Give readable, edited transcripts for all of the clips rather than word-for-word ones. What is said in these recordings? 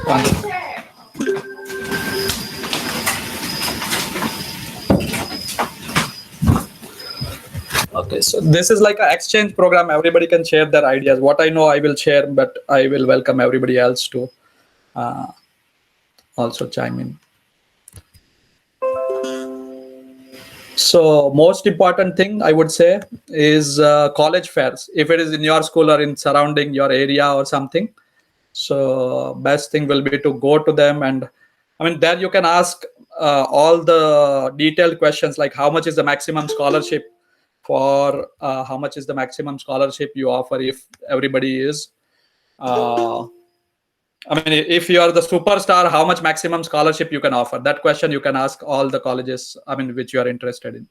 Okay, so this is like an exchange program. Everybody can share their ideas. What I know, I will share, but I will welcome everybody else to also chime in. So most important thing I would say is college fairs. If it is in your school or in surrounding your area or something, so best thing will be to go to them. And I mean, there you can ask all the detailed questions like how much is the maximum scholarship for how much is the maximum scholarship you offer if everybody is I mean, if you are the superstar, how much maximum scholarship you can offer? That question you can ask all the colleges, I mean, which you are interested in.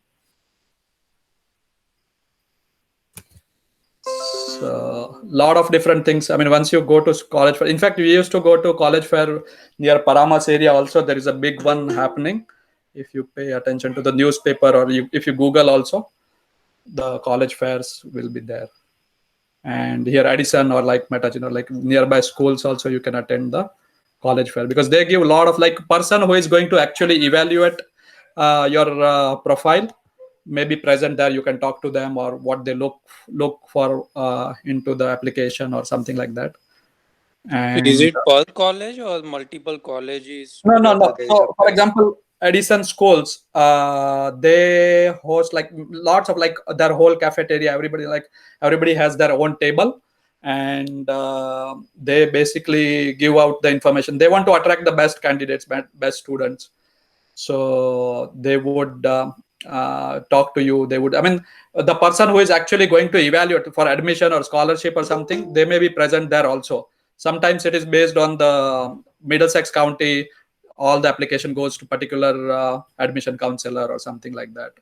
So, lot of different things. I mean, once you go to college fair, in fact, we used to go to college fair near Paramas area. Also, there is a big one happening. If you pay attention to the newspaper or if you Google also, the college fairs will be there. And here Addison or like Meta, like nearby schools also you can attend the college fair because they give a lot of like person who is going to actually evaluate your profile may be present there. You can talk to them or what they look for into the application or something like that. And is it per college or multiple colleges no. together? There is a So for fair? example, Edison schools, they host like lots of like their whole cafeteria. Everybody has their own table, and they basically give out the information. They want to attract the best candidates, best students. So they would talk to you. They would. I mean, the person who is actually going to evaluate for admission or scholarship or something, they may be present there also. Sometimes it is based on the Middlesex County, all the application goes to particular admission counselor or something like that.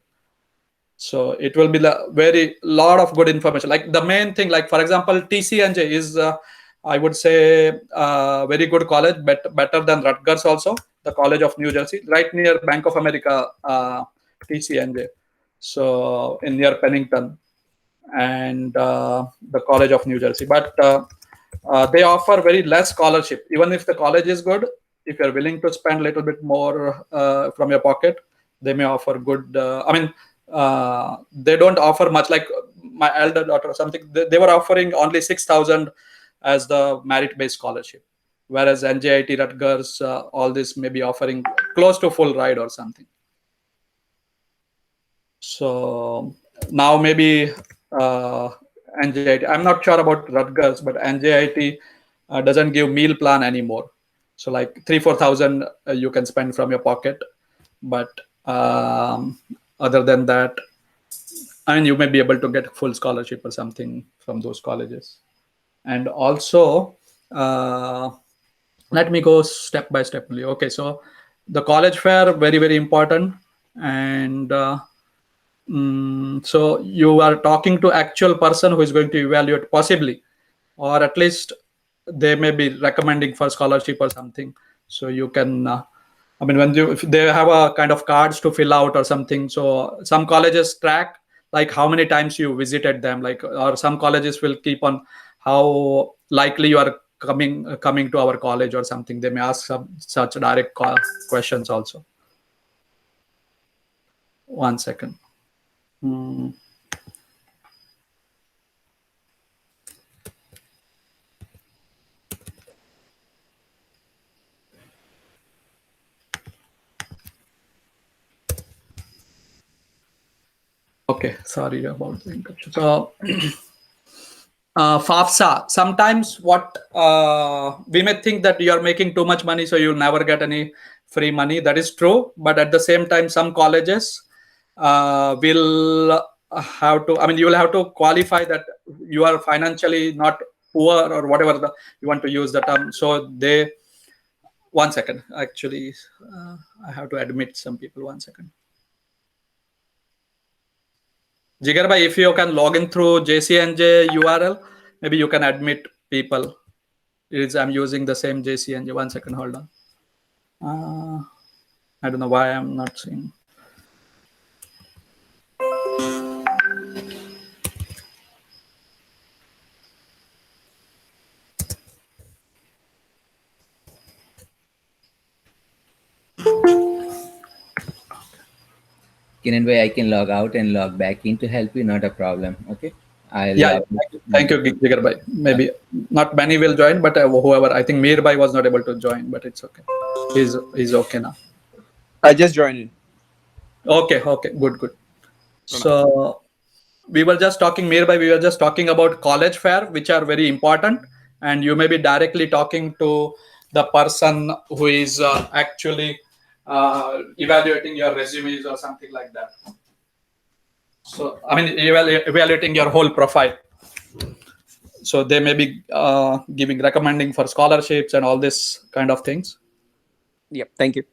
So it will be the very lot of good information. Like the main thing, like for example, TCNJ is I would say very good college, but better than Rutgers also, the College of New Jersey, right near Bank of America, TCNJ. So in near Pennington and the College of New Jersey, but they offer very less scholarship. Even if the college is good, if you're willing to spend a little bit more from your pocket, they may offer good. I mean, they don't offer much. Like my elder daughter or something, they were offering only 6,000 as the merit-based scholarship, whereas NJIT, Rutgers, all this may be offering close to full ride or something. So now maybe NJIT. I'm not sure about Rutgers, but NJIT doesn't give meal plan anymore. So like 3,000-4,000 you can spend from your pocket, but other than that, I mean, you may be able to get full scholarship or something from those colleges. And also, let me go step by step. Okay, so the college fair very important, and so you are talking to actual person who is going to evaluate possibly, or at least they may be recommending for scholarship or something. So you can I mean, if they have a kind of cards to fill out or something. So some colleges track like how many times you visited them, like, or some colleges will keep on how likely you are coming to our college or something. They may ask some such direct questions also. One second. Okay, sorry about the interruption. So FAFSA, sometimes what we may think that you are making too much money, so you'll never get any free money. That is true. But at the same time, some colleges will have to, I mean, you will have to qualify that you are financially not poor or whatever you want to use the term. So they, one second, actually, I have to admit some people, one second. Jigar bhai, if you can log in through JCNJ URL, maybe you can admit people. I'm using the same JCNJ. One second, hold on. I don't know why I'm not seeing. Kiran bhai, I can log out and log back in to help you. Not a problem. Okay. I'll. Yeah, thank you, Jigar bhai. Maybe not many will join, but whoever, I think Mir bhai was not able to join, but it's okay. He's okay now. I just joined in. Okay, good. So we were just talking, Mir bhai, we were just talking about college fair, which are very important, and you may be directly talking to the person who is actually evaluating your resumes or something like that. So, I mean, evaluating your whole profile. So they may be recommending for scholarships and all this kind of things. Yep. Thank you.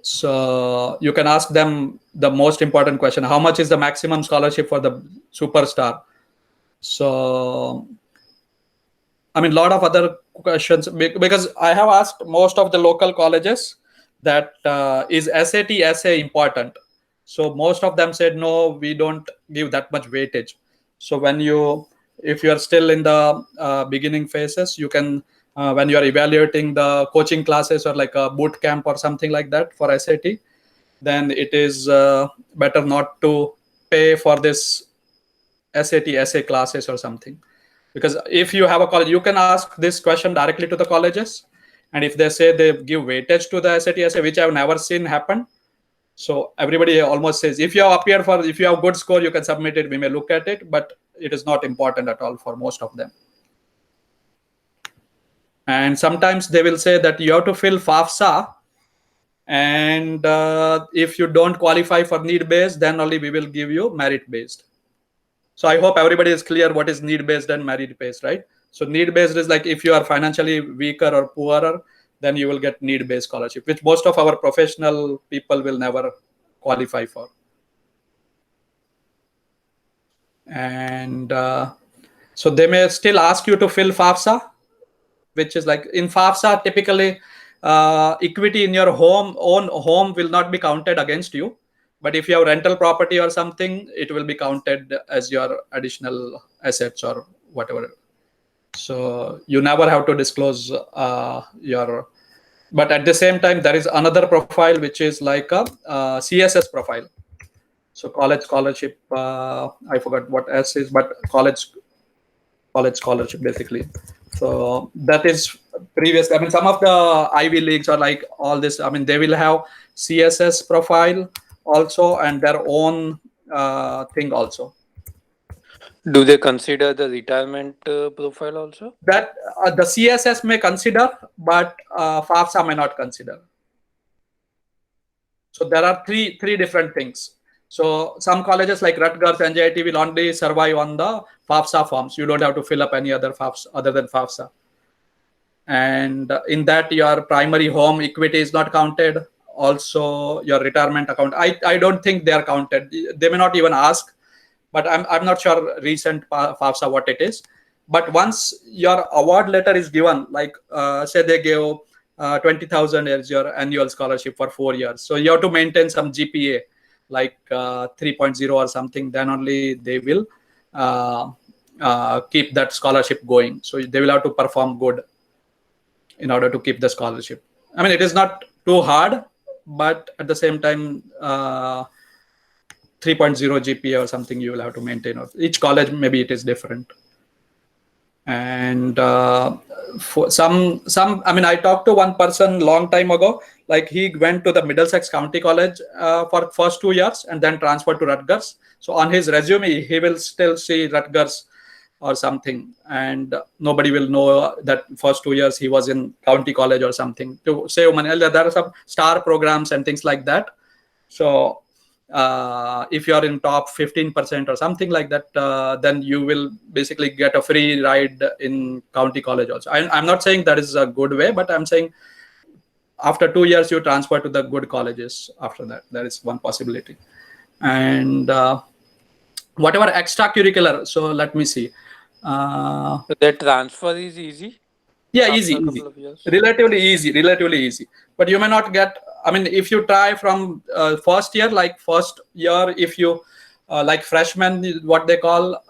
So you can ask them the most important question: how much is the maximum scholarship for the superstar? So, I mean, a lot of other questions, because I have asked most of the local colleges that is SAT essay important. So most of them said no, we don't give that much weightage. So if you are still in the beginning phases, you can when you are evaluating the coaching classes or like a boot camp or something like that for SAT, then it is better not to pay for this SAT essay classes or something. Because if you have a college, you can ask this question directly to the colleges, and if they say they give weightage to the SAT essay, which I've never seen happen. So everybody almost says, if you have good score, you can submit it, we may look at it, but it is not important at all for most of them. And sometimes they will say that you have to fill FAFSA, and if you don't qualify for need based, then only we will give you merit based. So I hope everybody is clear what is need based and merit based, right? So need based is like if you are financially weaker or poorer, then you will get need based scholarship, which most of our professional people will never qualify for. And so they may still ask you to fill FAFSA, which is like in FAFSA, typically equity in your own home will not be counted against you. But if you have rental property or something, it will be counted as your additional assets or whatever. So you never have to disclose your. But at the same time, there is another profile which is like a CSS profile. So college scholarship. I forgot what S is, but college scholarship basically. So that is previous. I mean, some of the Ivy Leagues are like all this. I mean, they will have CSS profile also and their own thing also. Do they consider the retirement profile also? That the CSS may consider, but FAFSA may not consider. So there are three different things. So some colleges like Rutgers and JIT will only survive on the FAFSA forms. You don't have to fill up any other FAFSA other than FAFSA. And in that, your primary home equity is not counted. Also, your retirement account. I don't think they are counted. They may not even ask, but I'm not sure recent FAFSA what it is. But once your award letter is given, like say they give 20,000 as your annual scholarship for 4 years. So you have to maintain some GPA like 3.0 or something. Then only they will keep that scholarship going. So they will have to perform good in order to keep the scholarship. I mean, it is not too hard, but at the same time, 3.0 GPA or something you will have to maintain. Each college, maybe it is different. And for some, I mean, I talked to one person long time ago, like he went to the Middlesex County College for first 2 years and then transferred to Rutgers. So on his resume, he will still see Rutgers or something, and nobody will know that first 2 years he was in county college or something to save money. There are some star programs and things like that. So if you are in top 15% or something like that, then you will basically get a free ride in county college also. I'm not saying that is a good way, but I'm saying after 2 years you transfer to the good colleges. After that, there is one possibility. And whatever extracurricular, so let me see. So that transfer is easy? Yeah, After easy. a couple of years? Relatively easy. But you may not get, I mean, if you try from first year, if you like freshmen, what they call,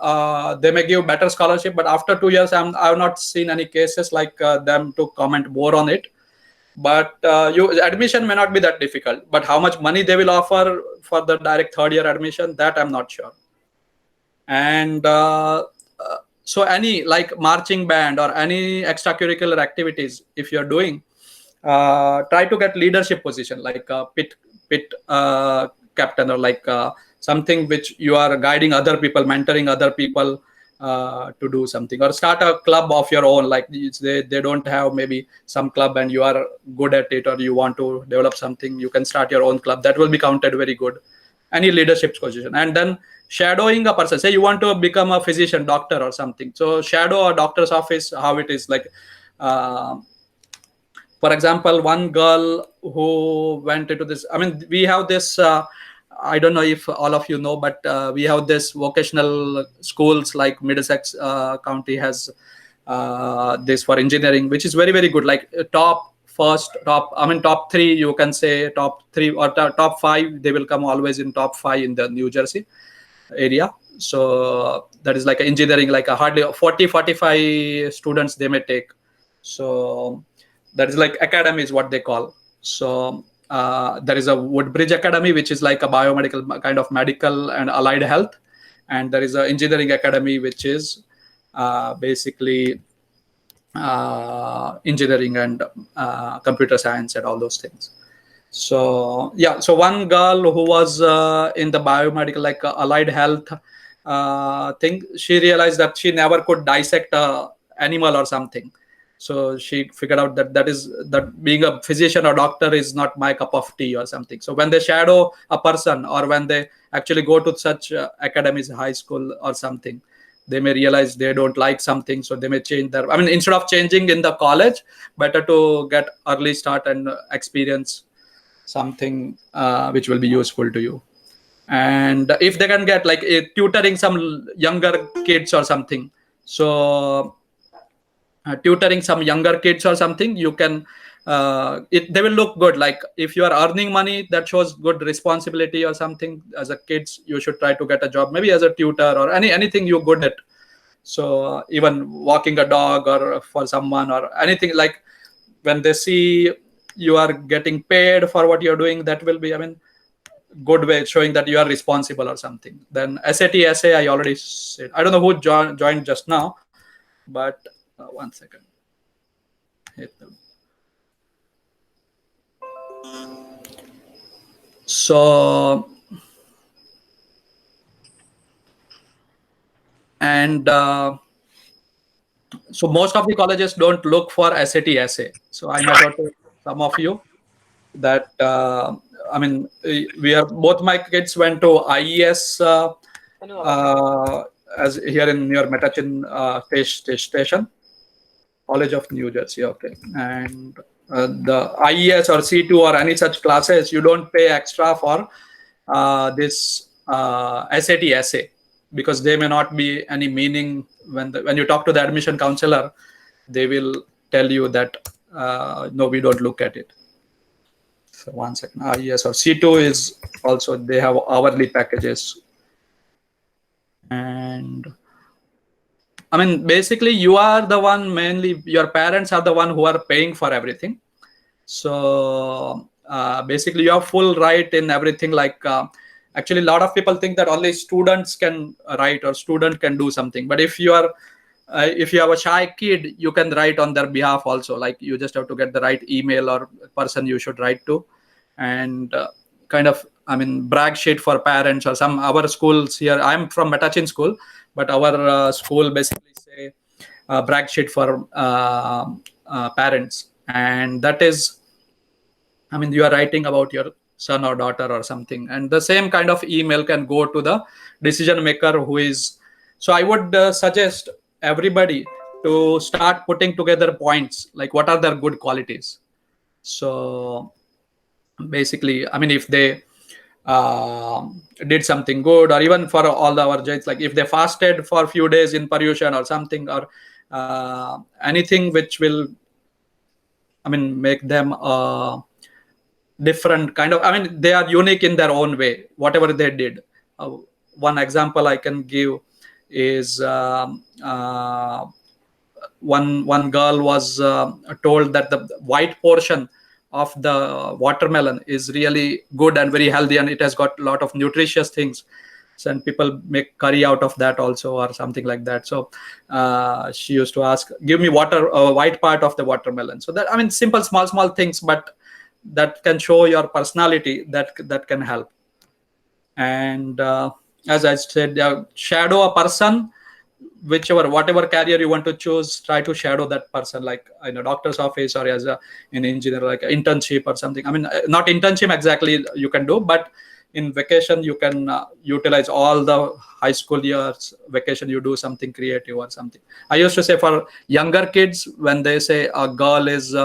they may give better scholarship. But after 2 years, I have not seen any cases like them to comment more on it. but admission may not be that difficult. But how much money they will offer for the direct third year admission, that I'm not sure. And so any like marching band or any extracurricular activities, if you're doing, try to get leadership position, like pit captain, or like something which you are guiding other people, mentoring other people to do something, or start a club of your own. Like they don't have maybe some club and you are good at it, or you want to develop something, you can start your own club. That will be counted very good. Any leadership position. And then shadowing a person, say you want to become a physician, doctor or something, so shadow a doctor's office, how it is like. For example, one girl who went into this, I mean, we have this, I don't know if all of you know, but we have this vocational schools, like Middlesex County has this for engineering, which is very, very good. Like top 3, you can say top 3 or top 5, they will come always in top 5 in the New Jersey area. So that is like engineering, like a hardly 40-45 students they may take. So that is like academy is what they call. So there is a Woodbridge Academy, which is like a biomedical kind of medical and allied health. And there is an engineering academy, which is basically engineering and computer science and all those things. So yeah, so one girl who was in the biomedical, like allied health thing, she realized that she never could dissect a animal or something. So she figured out that being a physician or doctor is not my cup of tea or something. So when they shadow a person, or when they actually go to such academies, high school or something, they may realize they don't like something. So they may change their, I mean, instead of changing in the college, better to get early start and experience something which will be useful to you. And if they can get like tutoring some younger kids or something, so tutoring some younger kids or something, you can they will look good. Like if you are earning money, that shows good responsibility or something. As a kids, you should try to get a job, maybe as a tutor or anything you're good at. So even walking a dog or for someone or anything, like when they see you are getting paid for what you're doing, that will be, I mean, good way showing that you are responsible or something. Then SAT essay, I already said. I don't know who joined just now, but one second. So, and so most of the colleges don't look for SAT essay. So I might have to some of you that I mean, both my kids went to IES as here in near Metuchen station, College of New Jersey. Okay, and the IES or C2 or any such classes, you don't pay extra for this SAT essay, because they may not be any meaning. When you talk to the admission counselor, they will tell you that no, we don't look at it. So one second. IES or C2 is also, they have hourly packages. And I mean, basically, you are the one, mainly your parents are the one who are paying for everything. So basically, you have full right in everything. Like actually, a lot of people think that only students can write or student can do something. But if you have a shy kid, you can write on their behalf also. Like you just have to get the right email or person you should write to, and kind of, I mean, brag sheet for parents or some. Our schools here, I'm from Metuchen school, but our school basically say brag sheet for parents, and that is, I mean, you are writing about your son or daughter or something, and the same kind of email can go to the decision maker who is. So I would suggest everybody to start putting together points, like what are their good qualities. So basically, I mean, if they did something good, or even for all our Jains, like if they fasted for a few days in Paryushan or something, or anything which will, I mean, make them different kind of, I mean, they are unique in their own way, whatever they did. One example I can give is one girl was told that the white portion of the watermelon is really good and very healthy, and it has got a lot of nutritious things. So, and people make curry out of that also, or something like that. So she used to ask, give me white part of the watermelon. So that, I mean, simple, small things, but that can show your personality, that can help. And as I said, shadow a person, whatever career you want to choose, try to shadow that person, like in a doctor's office or as an engineer, like an internship or something. I mean, not internship exactly you can do, but in vacation you can utilize all the high school years vacation, you do something creative or something. I used to say, for younger kids, when they say a girl is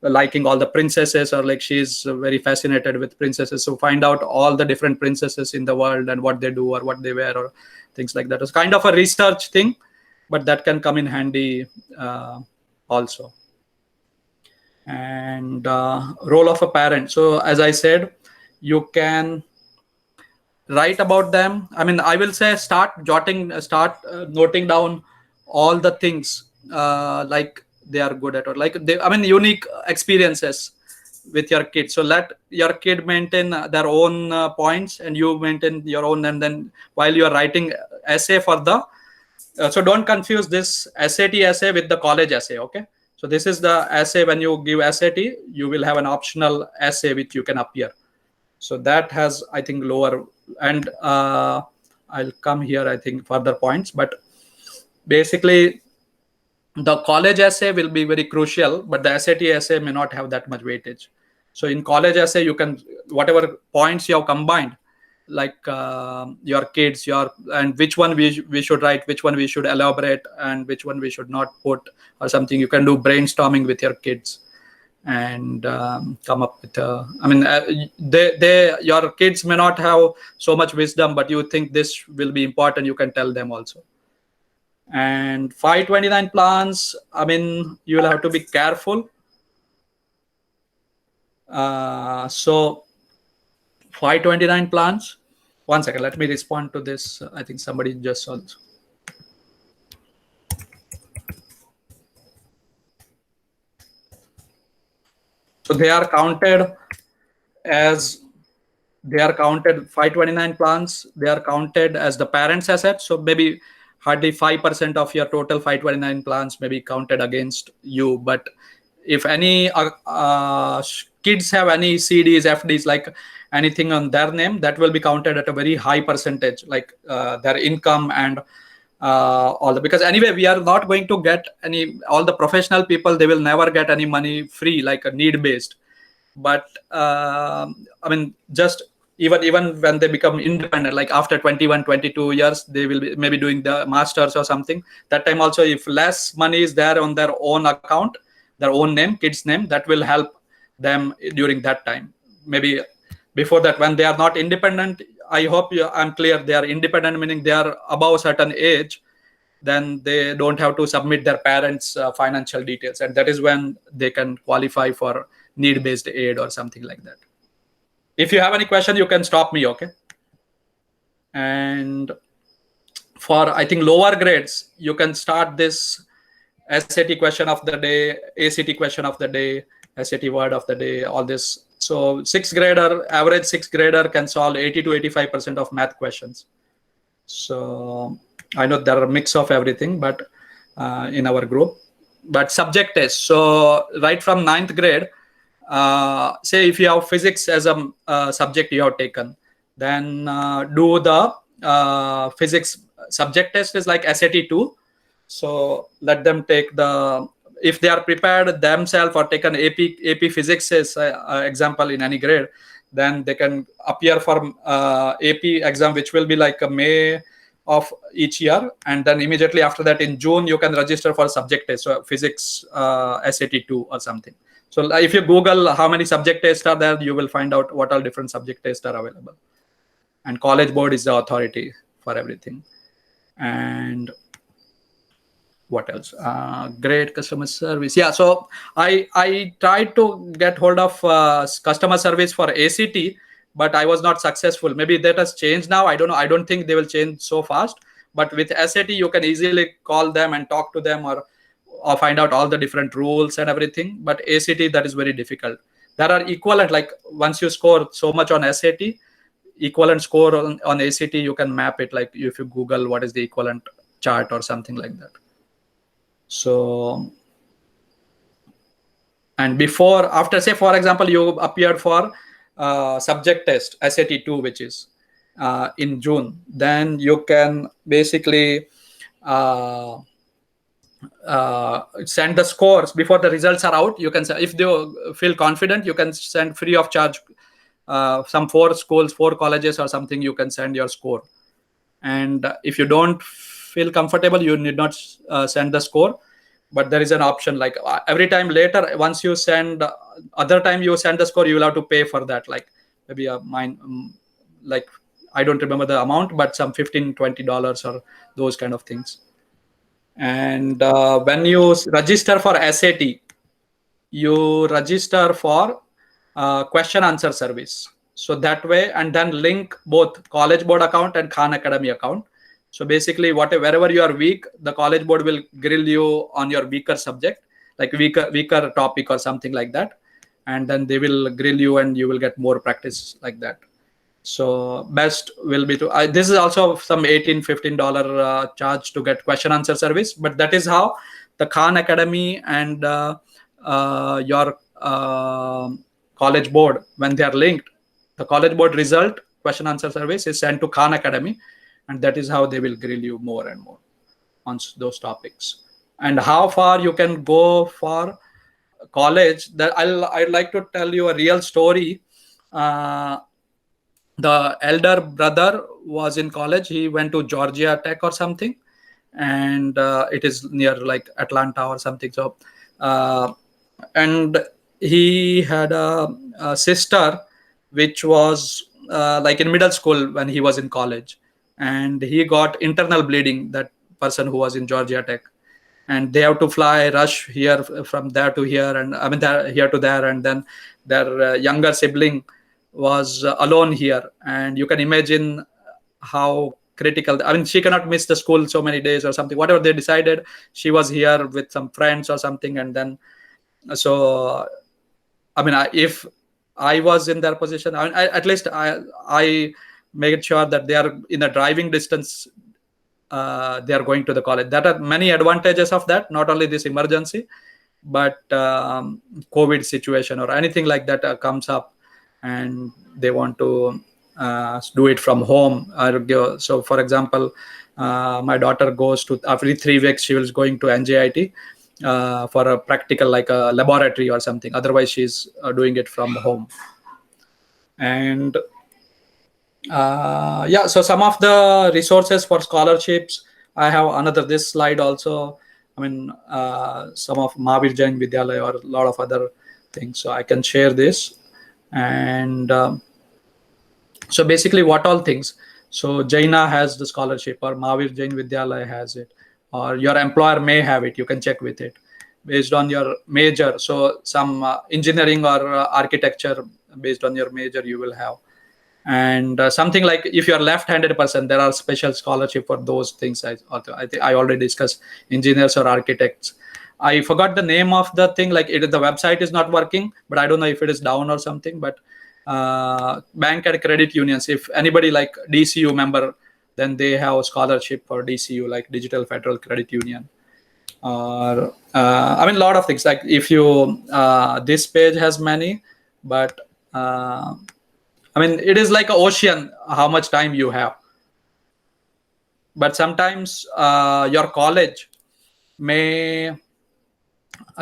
liking all the princesses, or like she's very fascinated with princesses, so find out all the different princesses in the world and what they do or what they wear or things like that. It's kind of a research thing, but that can come in handy also. And role of a parent. So as I said, you can write about them. I mean, I will say start noting down all the things like they are good at, or like unique experiences with your kids. So let your kid maintain their own points, and you maintain your own. And then while you are writing essay for the so don't confuse this SAT essay with the college essay. Okay, so this is the essay. When you give SAT, you will have an optional essay which you can appear. So that has, I think, lower, and I'll come here, I think, further points. But basically, the college essay will be very crucial, but the SAT essay may not have that much weightage. So in college essay, you can, whatever points you have combined, like your kids, and which one we should write, which one we should elaborate, and which one we should not put, or something. You can do brainstorming with your kids and come up with your kids may not have so much wisdom, but you think this will be important, you can tell them also. And 529 plans, I mean, you will have to be careful. So 529 plans, one second, let me respond to this. I think somebody just also. So they are counted 529 plans, they are counted as the parent's asset. So maybe hardly 5% of your total 529 plans may be counted against you. But if any kids have any CDs, FDs, like anything on their name, that will be counted at a very high percentage, like their income and because anyway, we are not going to get all the professional people, they will never get any money free, like a need based. But I mean, just even when they become independent, like after 21, 22 years, they will be maybe doing the masters or something. That time also, if less money is there on their own account, their own name, kid's name, that will help them during that time. Maybe before that, when they are not independent, I hope I'm clear, they are independent, meaning they are above a certain age, then they don't have to submit their parents' financial details. And that is when they can qualify for need-based aid or something like that. If you have any question, you can stop me, okay? And for, I think, lower grades, you can start this SAT question of the day, ACT question of the day, SAT word of the day, all this. So average sixth grader can solve 80 to 85% of math questions. So I know there are a mix of everything, but in our group. But subject test. So right from 9th grade, say if you have physics as a subject you have taken, then do the physics subject test is like SAT 2. So let them take if they are prepared themselves or taken AP physics as example in any grade, then they can appear for AP exam, which will be like a May of each year. And then immediately after that in June, you can register for subject test, so physics SAT 2 or something. So if you Google how many subject tests are there, you will find out what all different subject tests are available. And College Board is the authority for everything. And what else? Great customer service. Yeah, so I tried to get hold of customer service for ACT, but I was not successful. Maybe that has changed now. I don't know. I don't think they will change so fast. But with SAT, you can easily call them and talk to them or find out all the different rules and everything. But ACT, that is very difficult. there are equivalent, like once you score so much on SAT, equivalent score on ACT, you can map it, like if you Google what is the equivalent chart or something like that. So, and before, after, say for example, you appeared for subject test SAT 2, which is in June, then you can basically send the scores before the results are out. You can, if you feel confident, you can send free of charge some 4 schools, 4 colleges or something. You can send your score, and if you don't feel comfortable, you need not send the score. But there is an option, like every time later, once you send, other time you send the score, you will have to pay for that, like maybe like I don't remember the amount, but some $15-20 or those kind of things. And when you register for SAT, you register for question answer service. So that way, and then link both College Board account and Khan Academy account. So basically, wherever you are weak, the College Board will grill you on your weaker subject, like weaker topic or something like that, and then they will grill you, and you will get more practice like that. So best will be to, this is also some $18-15 charge to get question answer service, but that is how the Khan Academy and your College Board, when they are linked, the College Board result question answer service is sent to Khan Academy, and that is how they will grill you more and more on those topics. And how far you can go for college, that I'd like to tell you a real story. The elder brother was in college. He went to Georgia Tech or something, and it is near like Atlanta or something. So, and he had a sister which was like in middle school when he was in college, and he got internal bleeding, that person who was in Georgia Tech, and they have to rush here from there to here, and I mean here to there, and then their younger sibling was alone here, and you can imagine how critical. I mean, she cannot miss the school so many days or something. Whatever they decided, she was here with some friends or something, and then so I mean, if I was in their position, I mean, at least I made sure that they are in a driving distance. They are going to the college. There are many advantages of that. Not only this emergency, but COVID situation or anything like that comes up, and they want to do it from home. So, for example, my daughter goes to, every 3 weeks she was going to NJIT for a practical, like a laboratory or something. Otherwise, she's doing it from home. And yeah, so some of the resources for scholarships, I have this slide also. I mean, some of Mahavir Jain Vidyalaya or a lot of other things. So I can share this. And so basically, what all things. So Jaina has the scholarship, or Mahavir Jain Vidyalaya has it, or your employer may have it. You can check with it based on your major. So some engineering or architecture based on your major you will have. And something like if you're left-handed person, there are special scholarship for those things. I think I already discussed engineers or architects. I forgot the name of the thing. Like the website is not working, but I don't know if it is down or something. But bank and credit unions, if anybody like DCU member, then they have a scholarship for DCU, like Digital Federal Credit Union. Or I mean, a lot of things. Like if you this page has many, but I mean, it is like an ocean, how much time you have. But sometimes your college may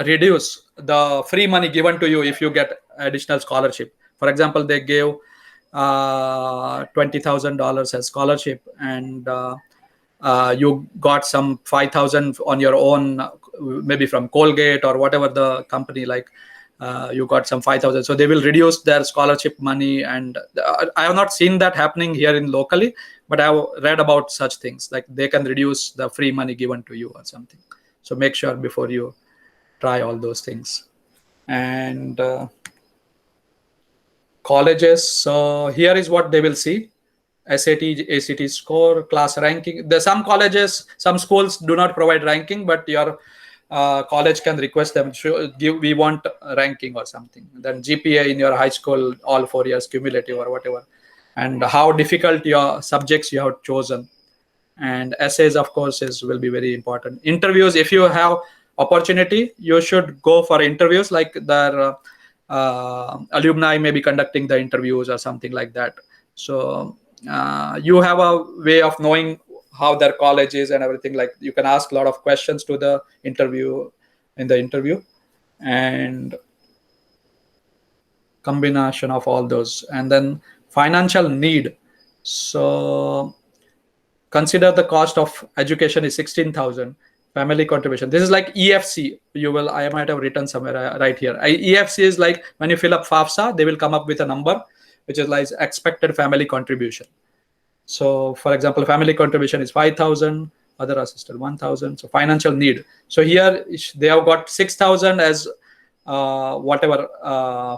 reduce the free money given to you if you get additional scholarship. For example, they gave $20,000 as scholarship, and you got some 5,000 on your own, maybe from Colgate or whatever the company, like you got some 5,000. So they will reduce their scholarship money. And I have not seen that happening here in locally, but I have read about such things, like they can reduce the free money given to you or something. So make sure before you try all those things. And colleges, so here is what they will see: SAT, ACT score, class ranking. There's some colleges, some schools do not provide ranking, but your college can request them, we want ranking or something. Then GPA in your high school, all 4 years cumulative or whatever, and how difficult your subjects you have chosen. And essays, of course, will be very important. Interviews, if you have opportunity, you should go for interviews, like their alumni may be conducting the interviews or something like that. So you have a way of knowing how their college is and everything. Like, you can ask a lot of questions to the interview and combination of all those. And then financial need. So consider the cost of education is 16,000. Family contribution, this is like EFC. I might have written somewhere right here. EFC is like when you fill up FAFSA, they will come up with a number which is like expected family contribution. So for example, family contribution is 5,000, other assisted 1,000. So financial need. So here they have got 6,000 as whatever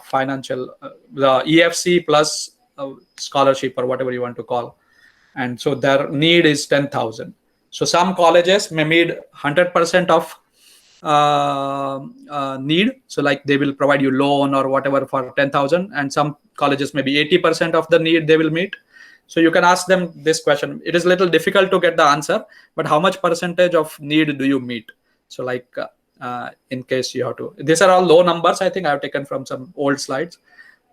financial, the EFC plus scholarship or whatever you want to call. And so their need is 10,000. So some colleges may need 100% of need. So like they will provide you loan or whatever for 10,000, and some colleges maybe 80% of the need they will meet. So you can ask them this question. It is a little difficult to get the answer, but how much percentage of need do you meet? So like in case you have to, these are all low numbers. I think I have taken from some old slides,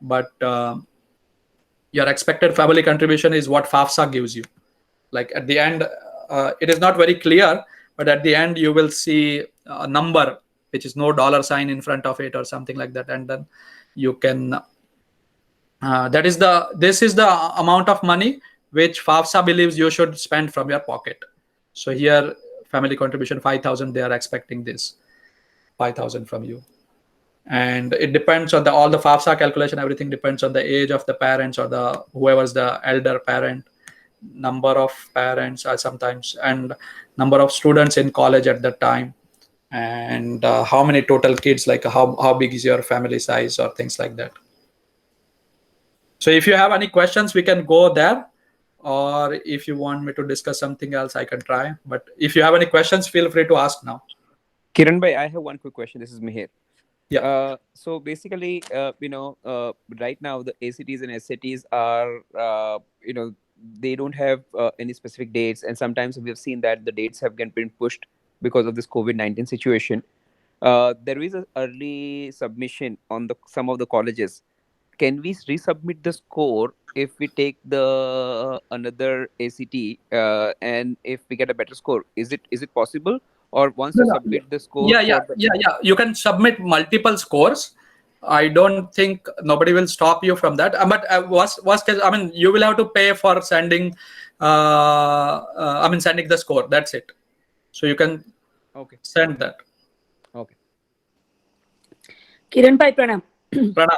but your expected family contribution is what FAFSA gives you. Like at the end, it is not very clear, but at the end you will see a number which is no dollar sign in front of it or something like that, and then you can this is the amount of money which FAFSA believes you should spend from your pocket. So here family contribution 5,000, they are expecting this 5,000 from you. And it depends on all the FAFSA calculation, everything depends on the age of the parents or the whoever's the elder parent, number of parents sometimes, and number of students in college at that time, and how many total kids, like how big is your family size or things like that. So if you have any questions, we can go there, or if you want me to discuss something else, I can try. But if you have any questions, feel free to ask now. Kiran bhai, I have one quick question. This is Mihir. Yeah. So basically, right now the ACTs and SATs are, they don't have any specific dates, and sometimes we have seen that the dates have been pushed because of this COVID-19 situation. There is an early submission on some of the colleges. Can we resubmit the score if we take another ACT and if we get a better score? Is it possible? Or once you submit the score? Yeah. You can submit multiple scores. I don't think nobody will stop you from that. But worst case, I mean, you will have to pay for sending. Sending the score. That's it. So you can send that. Okay. Kiran bhai, pranam. Pranam.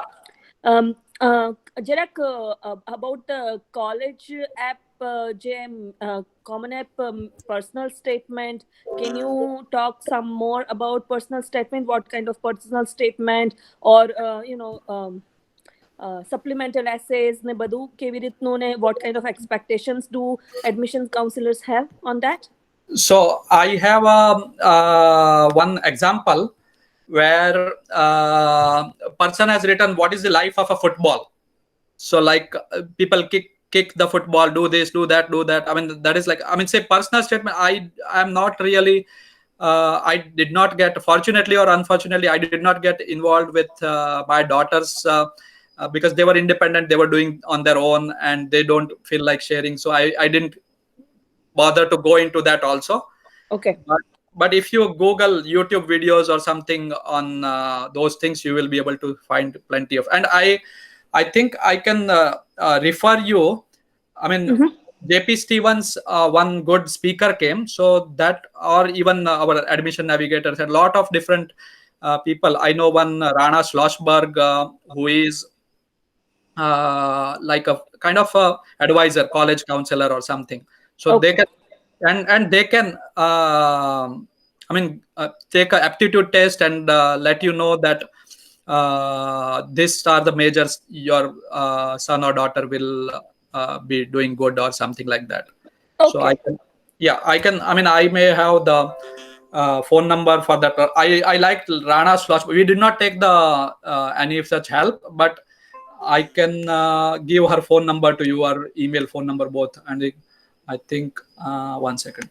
Jarak, about the college app, common app personal statement. Can you talk some more about personal statement? What kind of personal statement, or supplemental essays ne badu kevi ritnu ne, what kind of expectations do admissions counselors have on that? So I have one example where a person has written what is the life of a football. So like people kick the football, do this, do that. I mean, that is like, say personal statement. I am not really, I did not get, fortunately or unfortunately, I did not get involved with my daughters because they were independent. They were doing on their own and they don't feel like sharing. So I didn't bother to go into that also. Okay. But if you Google YouTube videos or something on those things, you will be able to find plenty of. And I think I can refer you. I mean, JP Stevens, one good speaker came. So that, or even our admission navigators, and a lot of different people. I know one Rana Schlossberg, who is like a kind of a advisor, college counselor or something. So they can, and they can, take an aptitude test and let you know that these are the majors your son or daughter will be doing good or something like that. So I can, I may have the phone number for that. I liked Rana Slosh. We did not take the any such help, but I can give her phone number to you, or email, phone number both. And I think 1 second.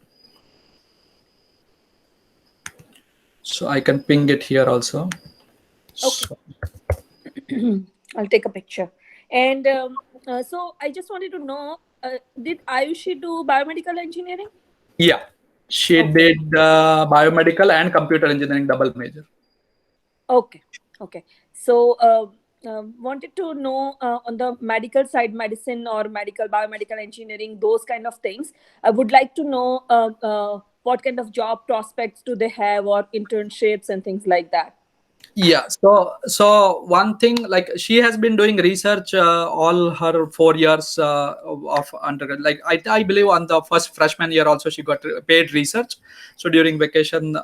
So I can ping it here also. So, I'll take a picture. And so I just wanted to know, did Ayushi do biomedical engineering? yeah, she Okay. did biomedical and computer engineering double major. Okay. Okay. So wanted to know on the medical side, medicine or medical, biomedical engineering, those kind of things. I would like to know what kind of job prospects do they have, or internships and things like that. Yeah, so one thing, like, she has been doing research all her 4 years of undergrad. Like, I believe on the first freshman year also she got paid research. So during vacation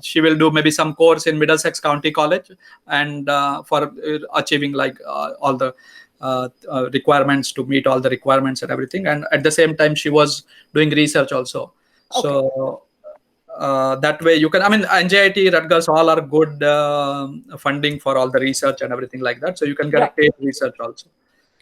she will do maybe some course in Middlesex County College, and for achieving like all the requirements, to meet all the requirements and everything. And at the same time she was doing research also. Okay. So that way you can, I mean, NJIT, Rutgers, all are good funding for all the research and everything like that. So you can get a Yeah. paid research also.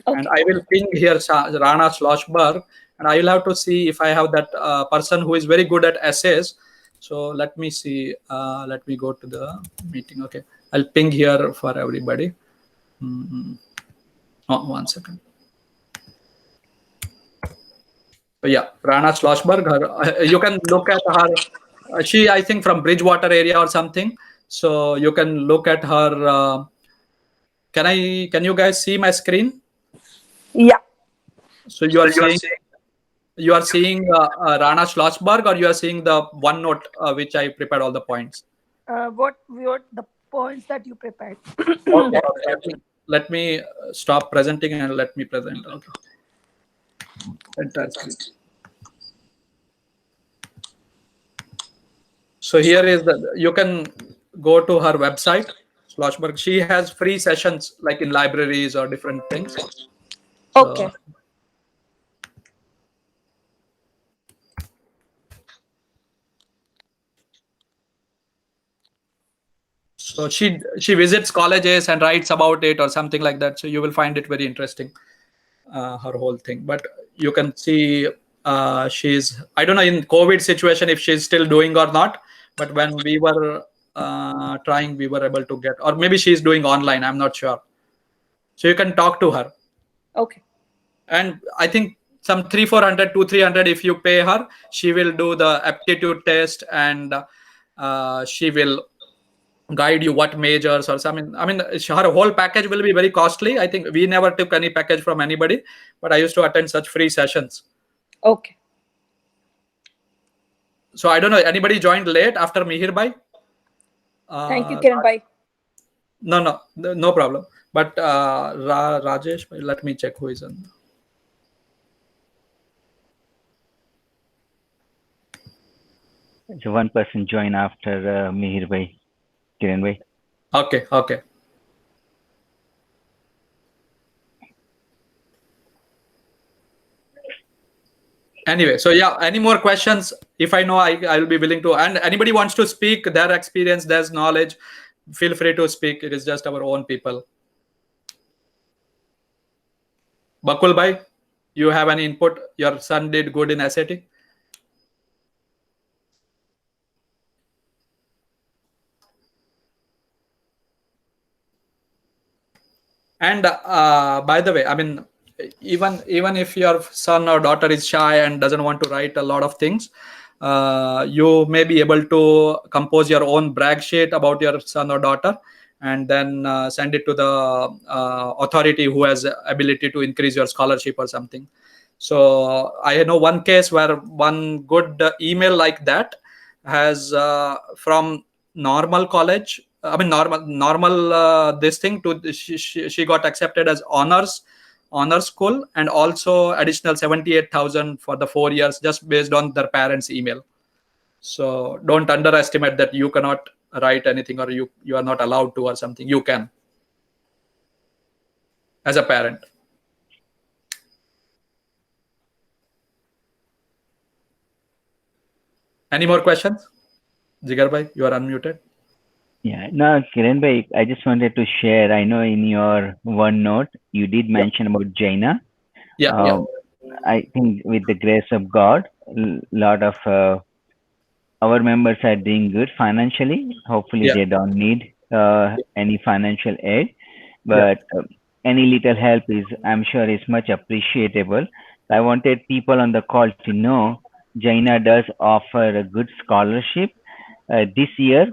Okay. And I will ping here Rana Schlossberg, and I will have to see if I have that person who is very good at essays. So let me see. Let me go to the meeting. Okay, I'll ping here for everybody. Oh, 1 second. So yeah, Rana Schlossberg. You can look at her. She, I think, from Bridgewater area or something. So you can look at her. Can you guys see my screen? Yeah. So you are seeing Rana Schlossberg, or you are seeing the OneNote which I prepared all the points. What the points that you prepared? Okay. Let me stop presenting and let me present. Okay. Fantastic. So here is you can go to her website, Schlossberg. She has free sessions like in libraries or different things. Okay. So she visits colleges and writes about it or something like that. So you will find it very interesting, her whole thing. But you can see she's, I don't know in COVID situation if she's still doing or not. But when we were trying, we were able to get, or maybe she's doing online. I'm not sure. So you can talk to her. Okay. And I think some 300 if you pay her, she will do the aptitude test, and she will guide you what majors or something. I mean, her whole package will be very costly. I think we never took any package from anybody, but I used to attend such free sessions. Okay. So I don't know, anybody joined late after Mihir Bhai? Thank you, Kiran Bhai. No problem. But Rajesh, let me check who is on. So one person join after Mihir Bhai, Kiran Bhai. Okay. Anyway, so yeah, any more questions? If I know, I'll be willing to. And anybody wants to speak their experience, their knowledge, feel free to speak. It is just our own people. Bakul Bhai, you have any input? Your son did good in SAT. And by the way, I mean, even if your son or daughter is shy and doesn't want to write a lot of things, you may be able to compose your own brag sheet about your son or daughter, and then send it to the authority who has ability to increase your scholarship or something. So I know one case where one good email like that has from normal college, I mean normal this thing to she got accepted as honors school, and also additional 78,000 for the 4 years just based on their parents' email. So don't underestimate that you cannot write anything, or you are not allowed to or something. You can, as a parent. Any more questions? Jigar bhai, you are unmuted. Yeah, no, Kiran bhai, I just wanted to share. I know in your OneNote you did Yeah, mention about Jaina. yeah. Um, I think with the grace of God, lot of our members are doing good financially. Hopefully, Yeah, they don't need any financial aid, yeah, but any little help is, I'm sure, is much appreciable. I wanted people on the call to know Jaina does offer a good scholarship. This year,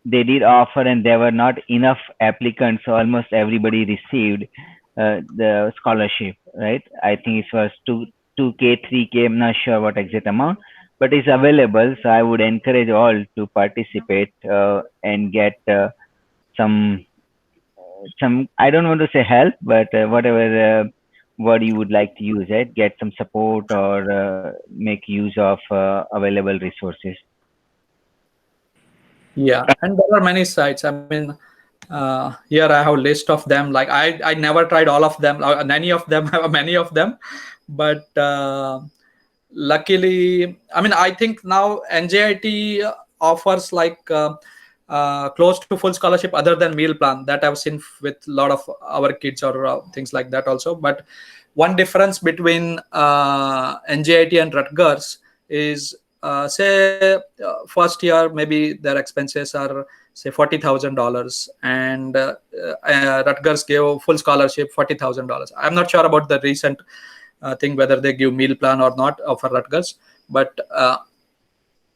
they did offer, and there were not enough applicants, so almost everybody received the scholarship. Right? I think it was two k, 3k. I'm not sure what exact amount, but it's available. So I would encourage all to participate and get some I don't want to say help, but whatever word you would like to use it, get some support or make use of available resources. yeah. And there are many sites. I mean, here I have a list of them. Like I never tried all of them. Many of them have many of them, but luckily, I mean, I think now NJIT offers like close to full scholarship other than meal plan that I've seen with a lot of our kids or things like that also. But one difference between NJIT and Rutgers is say first year maybe their expenses are say $40,000 and Rutgers gave full scholarship $40,000. I'm not sure about the recent thing whether they give meal plan or not for Rutgers, but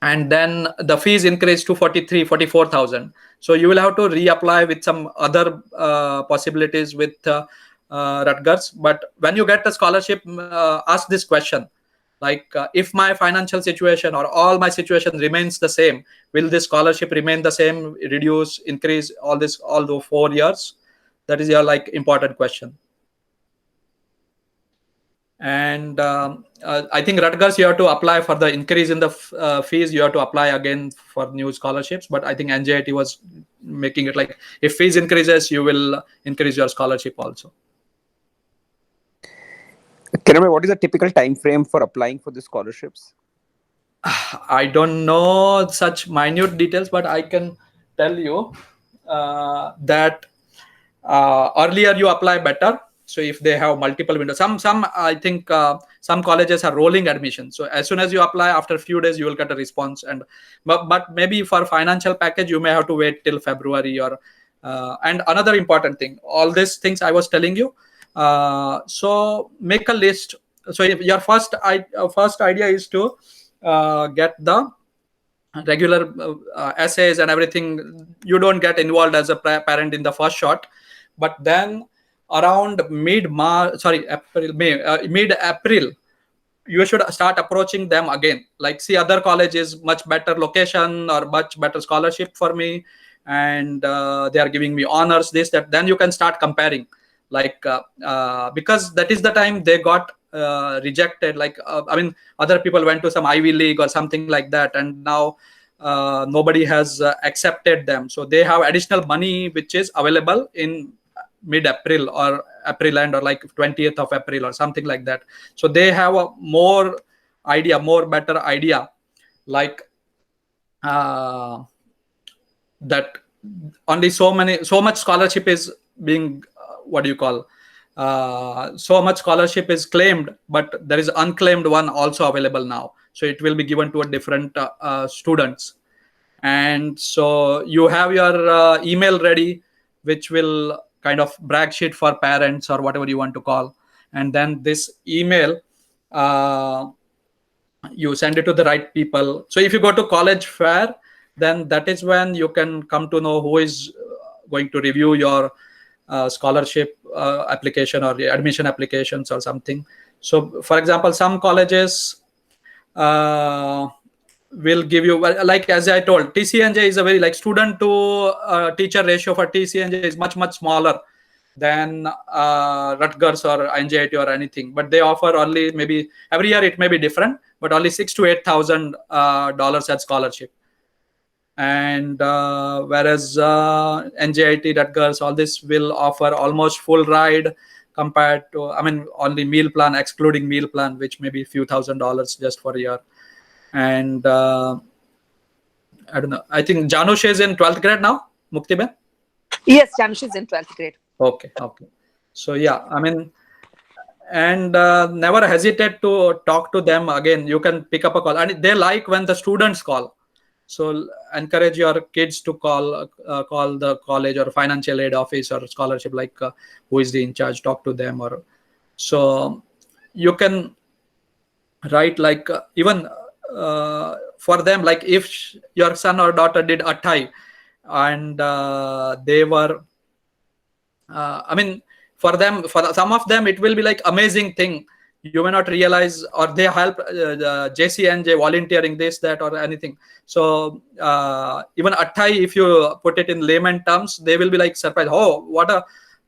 and then the fees increase to 44,000. So you will have to reapply with some other possibilities with Rutgers. But when you get the scholarship, ask this question, like if my financial situation or all my situation remains the same, will this scholarship remain the same, reduce, increase, all the 4 years? That is your like important question. And I think Rutgers, you have to apply for the increase in the fees. You have to apply again for new scholarships. But I think NJIT was making it like if fees increases, you will increase your scholarship also. Kiran, what is the typical time frame for applying for the scholarships? I don't know such minute details, but I can tell you that earlier you apply better. So if they have multiple windows, some I think some colleges are rolling admission. So as soon as you apply, after a few days you will get a response. And but maybe for financial package you may have to wait till February or and another important thing, all these things I was telling you. So make a list. So if your first idea is to get the regular essays and everything. You don't get involved as a parent in the first shot, but then around mid-April, you should start approaching them again. Like, see, other colleges, much better location or much better scholarship for me, and they are giving me honors, this, that. Then you can start comparing, like because that is the time they got rejected. Like, I mean, other people went to some Ivy League or something like that, and now nobody has accepted them. So they have additional money which is available in mid-April or April end or like 20th of April or something like that. So they have a more better idea, like that only so much scholarship is being what do you call so much scholarship is claimed, but there is unclaimed one also available now. So it will be given to a different students. And so you have your email ready, which will kind of brag sheet for parents or whatever you want to call. And then this email, you send it to the right people. So if you go to college fair, then that is when you can come to know who is going to review your scholarship application or admission applications or something. So for example, some colleges will give you, like as I told, TCNJ is a very like student to teacher ratio for TCNJ is much smaller than Rutgers or NJIT or anything. But they offer only, maybe every year it may be different, but only $6,000 to $8,000 as scholarship. And whereas NJIT, Rutgers, all this will offer almost full ride compared to, I mean, only meal plan, excluding meal plan, which may be a few $1,000s just for a year. And I don't know. I think Janush is in 12th grade now. Mukti Ben. Yes, Janush is in 12th grade. Okay. So yeah, I mean, and never hesitate to talk to them again. You can pick up a call, and they like when the students call. So encourage your kids to call the college or financial aid office or scholarship, like who is the in charge. Talk to them, or so you can write like even for them, like if your son or daughter did a tie and they were I mean, for some of them it will be like amazing thing. You may not realize, or they help JCNJ volunteering this, that, or anything. So even Attai, if you put it in layman terms, they will be like surprised. Oh, what a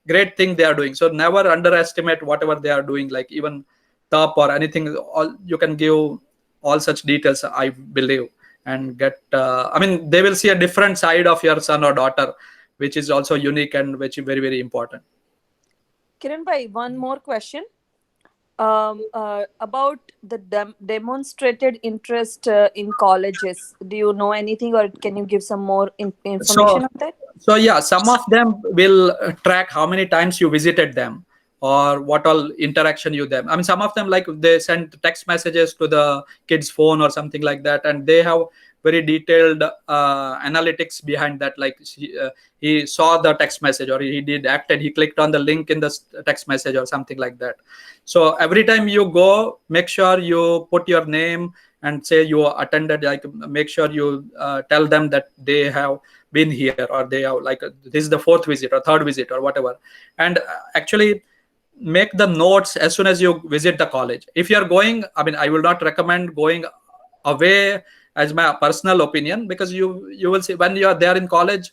great thing they are doing. So never underestimate whatever they are doing, like even top or anything. All you can give all such details, I believe, and get. I mean, they will see a different side of your son or daughter, which is also unique and which is very, very important. Kiran bhai, one more question. About the demonstrated interest in colleges. Do you know anything, or can you give some more information on that? So yeah, some of them will track how many times you visited them or what all interaction you them. I mean, some of them, like they send text messages to the kid's phone or something like that, and they have very detailed analytics behind that. Like he saw the text message, or he clicked on the link in the text message or something like that. So every time you go, make sure you put your name and say you attended. Like make sure you tell them that they have been here, or they have like this is the 4th visit or 3rd visit or whatever. And actually make the notes as soon as you visit the college. If you're going, I mean, I will not recommend going away, as my personal opinion, because you will see when you are there in college,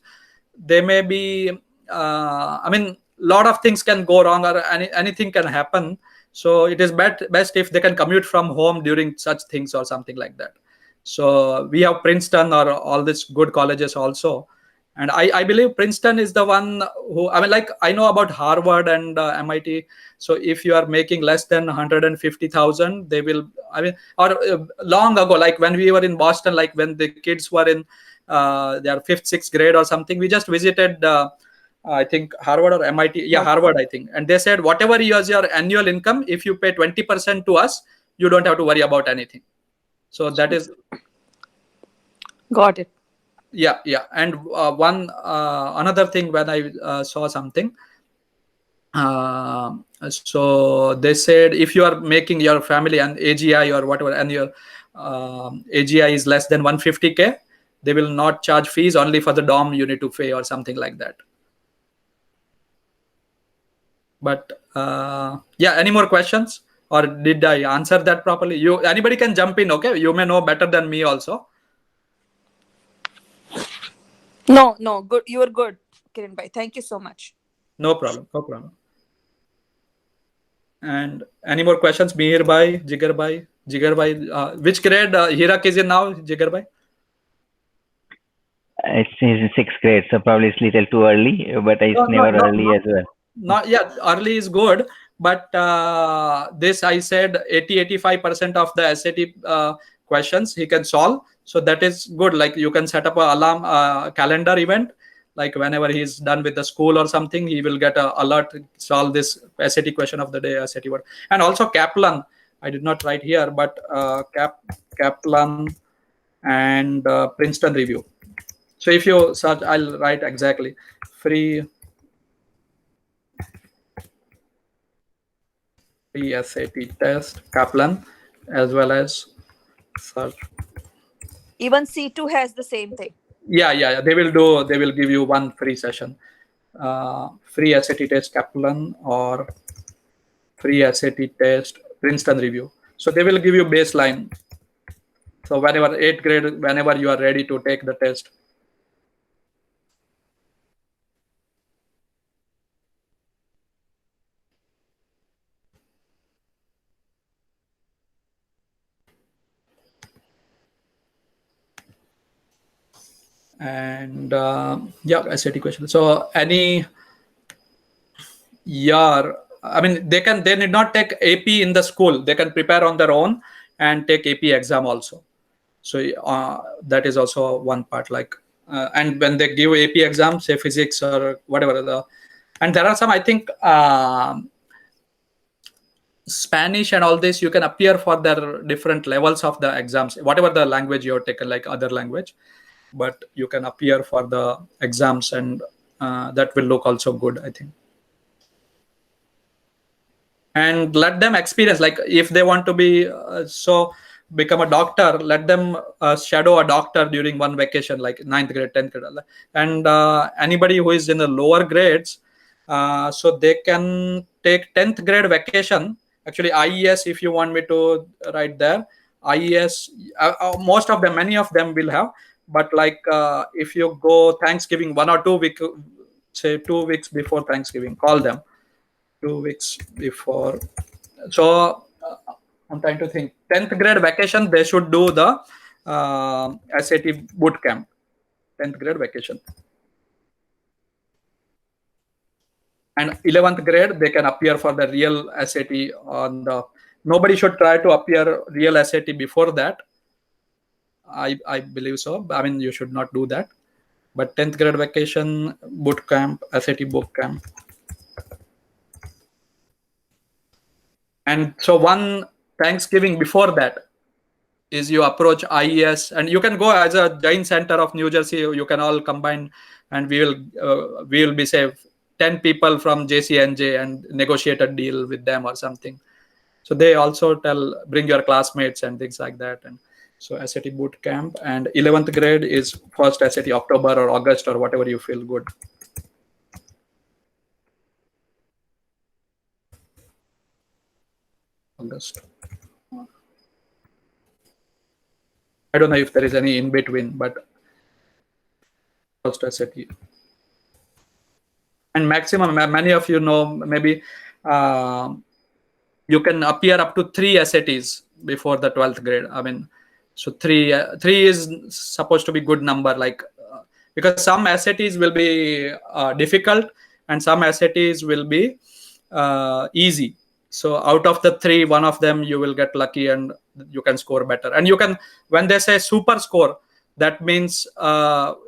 they may be I mean, lot of things can go wrong, or anything can happen. So it is best if they can commute from home during such things or something like that. So we have Princeton or all these good colleges also. And I believe Princeton is the one who, I mean, like I know about Harvard and MIT. So if you are making less than 150,000, they will, I mean, or long ago, like when we were in Boston, like when the kids were in their 5th, 6th grade or something, we just visited, I think Harvard or MIT. Yeah, Harvard, I think. And they said, whatever is your annual income, if you pay 20% to us, you don't have to worry about anything. So that is. Got it. Yeah. And another thing, when I saw something, so they said if you are making your family an AGI or whatever, and your AGI is less than 150K, they will not charge fees. Only for the dorm you need to pay or something like that. But yeah, any more questions, or did I answer that properly? Anybody can jump in. Okay, you may know better than me also. No, good. You are good, Kiran bhai. Thank you so much. No problem. And any more questions? Mihir bhai, Jigar bhai, which grade Hirak is in now, Jigar bhai? It's in 6th grade, so probably it's little too early, but it's never early as well. Not yet. Early is good, but this I said 80-85% of the SAT questions he can solve. So that is good. Like you can set up an alarm calendar event. Like whenever he's done with the school or something, he will get an alert, solve this SAT question of the day, SAT word. And also Kaplan, I did not write here, but Kaplan and Princeton review. So if you search, I'll write exactly free SAT test, Kaplan, as well as search. Even C2 has the same thing. Yeah. They will give you one free session. Free SAT test Kaplan or free SAT test Princeton review. So they will give you baseline. So whenever 8th grade, whenever you are ready to take the test. And yeah, SAT question. So any year, I mean, they need not take AP in the school. They can prepare on their own and take AP exam also. So that is also one part. Like, and when they give AP exams, say physics or whatever, and there are some, I think, Spanish and all this, you can appear for their different levels of the exams, whatever the language you have taken, like other language, but you can appear for the exams, and that will look also good, I think. And let them experience, like if they want to be become a doctor, let them shadow a doctor during one vacation, like 9th grade, 10th grade. And anybody who is in the lower grades, so they can take 10th grade vacation. Actually, IES, if you want me to write there, IES, most of them, many of them will have, but like if you go Thanksgiving 1 or 2 weeks, say 2 weeks before Thanksgiving, call them 2 weeks before. So I'm trying to think. 10th grade vacation, they should do the SAT boot camp. 10th grade vacation. And 11th grade, they can appear for the real SAT on the. Nobody should try to appear real SAT before that. I believe so. I mean, you should not do that. But 10th grade vacation, boot camp, SAT boot camp. And so one Thanksgiving before that is you approach IES, and you can go as a Jain Center of New Jersey. You can all combine, and we will be say 10 people from JCNJ and negotiate a deal with them or something. So they also bring your classmates and things like that. And so SAT boot camp, and 11th grade is first SAT October or August or whatever you feel good. August. I don't know if there is any in between, but first SAT. And maximum, many of you know, maybe you can appear up to 3 SATs before the 12th grade. I mean, so 3 is supposed to be good number, like because some SATs will be difficult and some SATs will be easy. So out of the 3, one of them you will get lucky and you can score better. And you can, when they say super score, that means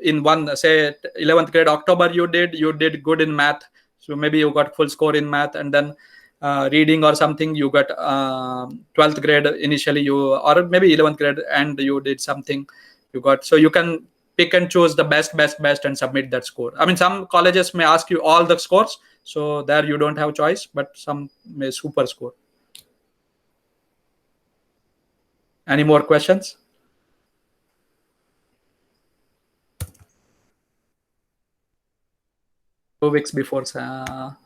in one, say 11th grade October, you did good in math. So maybe you got full score in math, and then reading or something, you got 12th grade initially, or maybe 11th grade, and you did something, you got. So you can pick and choose the best and submit that score. I mean, some colleges may ask you all the scores, so there you don't have choice, but some may super score. Any more questions? Two weeks before. 2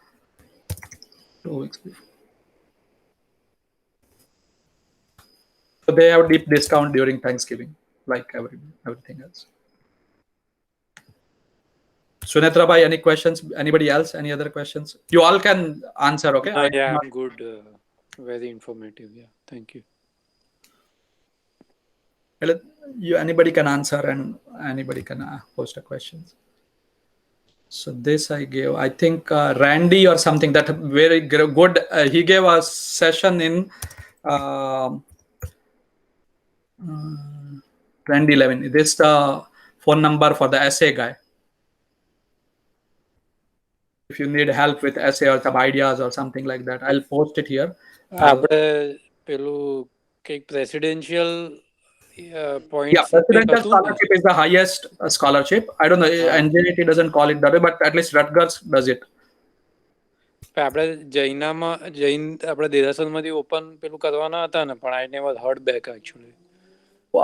weeks before. So they have deep discount during Thanksgiving, like everything else. Sunetra bhai, any questions? Anybody else? Any other questions? You all can answer, okay? Yeah, I'm good. Very informative. Yeah, thank you. Anybody can answer, and anybody can post a questions. So this I gave, I think Randy or something, that very good. He gave a session in 2011. This is the phone number for the essay guy. If you need help with essay or some ideas or something like that, I'll post it here. આપણે પેલું કઈક presidential points. Yeah, presidential scholarship is the highest scholarship. I don't know, NJIT doesn't call it that way, but at least Rutgers does it. આપણે જૈન આપણે દેરાસરમાંથી open પેલું કરવાના હતા ને, પણ I never heard back actually.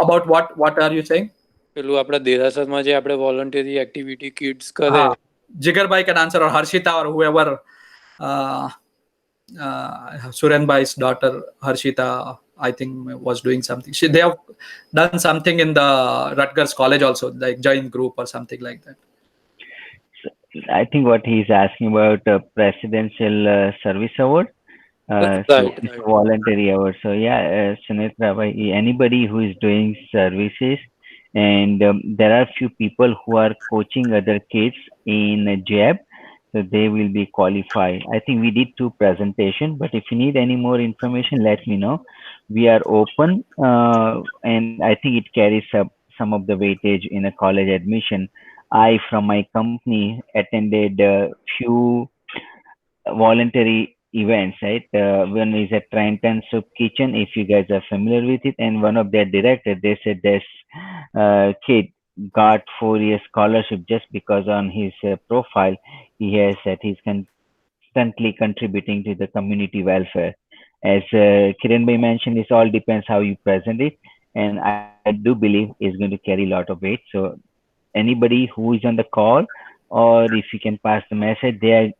About what are you saying? પેલું આપણા દેરાસરમાં જે આપણે voluntary activity kids કરે. Jigar bhai can answer, or Harshita, or whoever. Suren bhai's daughter Harshita, I think, was doing something. They have done something in the Rutgers College also, like Jain group or something like that. I think what he's asking about presidential service award. It's a voluntary award. So yeah, Sunetra, anybody who is doing services, and there are few people who are coaching other kids in JAB, so they will be qualified. I think we did 2 presentations, but if you need any more information, let me know. we are open, and I think it carries up some of the weightage in a college admission. I, from my company, attended a few voluntary events, right? One is at Trenton Soup Kitchen, if you guys are familiar with it, and one of their directors, they said this kid got 4 year scholarship just because on his profile he has that he's constantly contributing to the community welfare. As Kiran Bhai mentioned, it all depends how you present it, and I do believe it's going to carry a lot of weight. So anybody who is on the call, or if you can pass the message, they are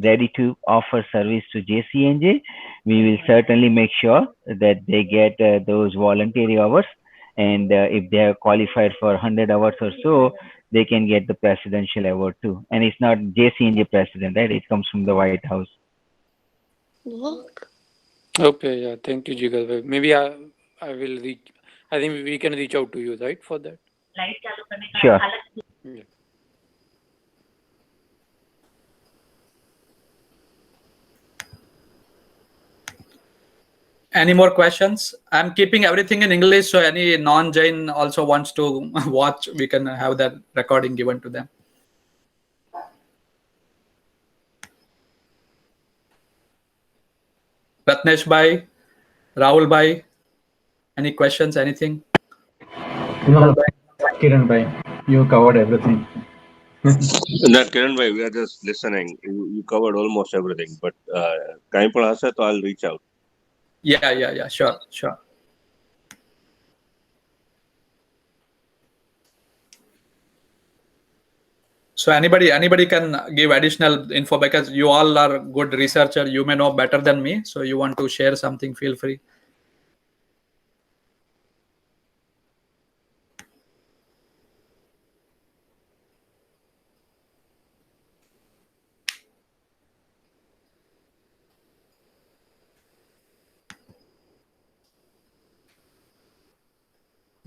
ready to offer service to JCNJ. We will certainly make sure that they get those voluntary hours, and if they are qualified for 100 hours or so, they can get the presidential award too. And it's not JCNJ president, right? It comes from the White House. Okay, yeah. Thank you, Jigar bhai. Maybe I will reach. I think we can reach out to you, right, for that. Sure. Yeah. Any more questions? I'm keeping everything in English, so any non-Jain also wants to watch, we can have that recording given to them. Ratnesh Bhai, Rahul Bhai, any questions, anything? No, Kiran bhai, you covered everything. That Kiran bhai, we are just listening. You covered almost everything, but kahin पण हसे तो I'll reach out. Yeah, sure. So anybody can give additional info, because you all are good researcher. You may know better than me. So you want to share something, feel free.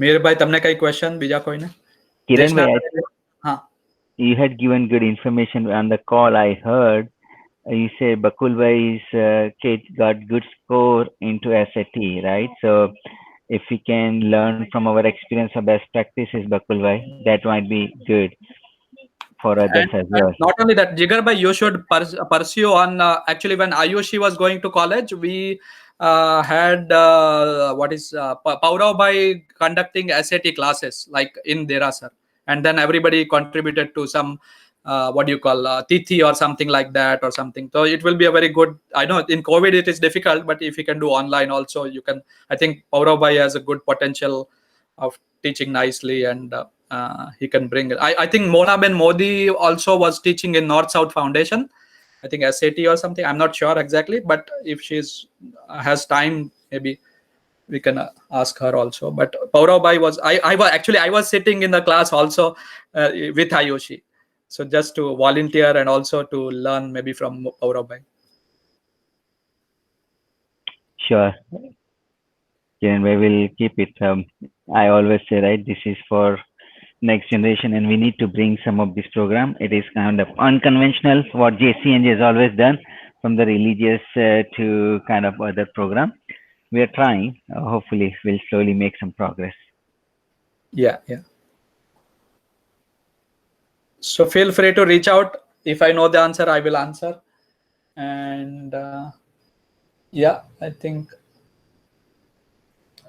Mir भाई તમને કઈ question બીજા કોઈને? Kiran bhai, હા, you had given good information on the call. I heard you said Bakul bhai's kid got good score into SAT, right? So if we can learn from our experience of best practices, Bakul bhai, that might be good for others as well. Not only that, Jigar bhai, you should pursue on actually when Ayushi was going to college, we had Paurav bhai conducting SAT classes like in Derasar, and then everybody contributed to some Tithi or something like that or something. So it will be a very good. I know in COVID it is difficult, but if you can do online also, you can. I think Paurav bhai has a good potential of teaching nicely, and he can bring it. I think Mona Ben Modi also was teaching in North South Foundation. I think SAT or something. I'm not sure exactly, but if she's has time, maybe we can ask her also. But Paurav bhai was I was sitting in the class also with Ayushi, so just to volunteer and also to learn maybe from Paurav bhai. Sure. Kiran bhai, will keep it. I always say, right, this is for next generation, and we need to bring some of this program. It is kind of unconventional what JCNJ has always done, from the religious to kind of other program. We are trying. Hopefully, we'll slowly make some progress. Yeah. So feel free to reach out. If I know the answer, I will answer. And yeah, I think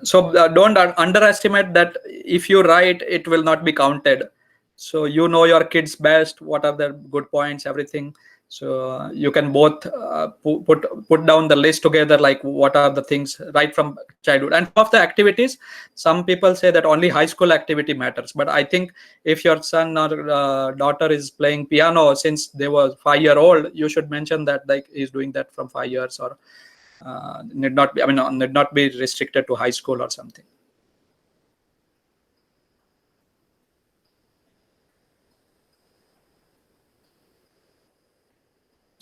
so. Don't underestimate that. If you write, it will not be counted. So you know your kids best. What are their good points? Everything. So you can both put down the list together, like what are the things right from childhood. And of the activities, some people say that only high school activity matters, but I think if your son or daughter is playing piano since they were 5-year-old, you should mention that like he's doing that from 5 years, or need not be restricted to high school or something.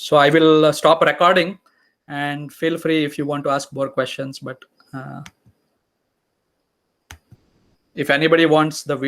So I will stop recording, and feel free if you want to ask more questions. But if anybody wants the video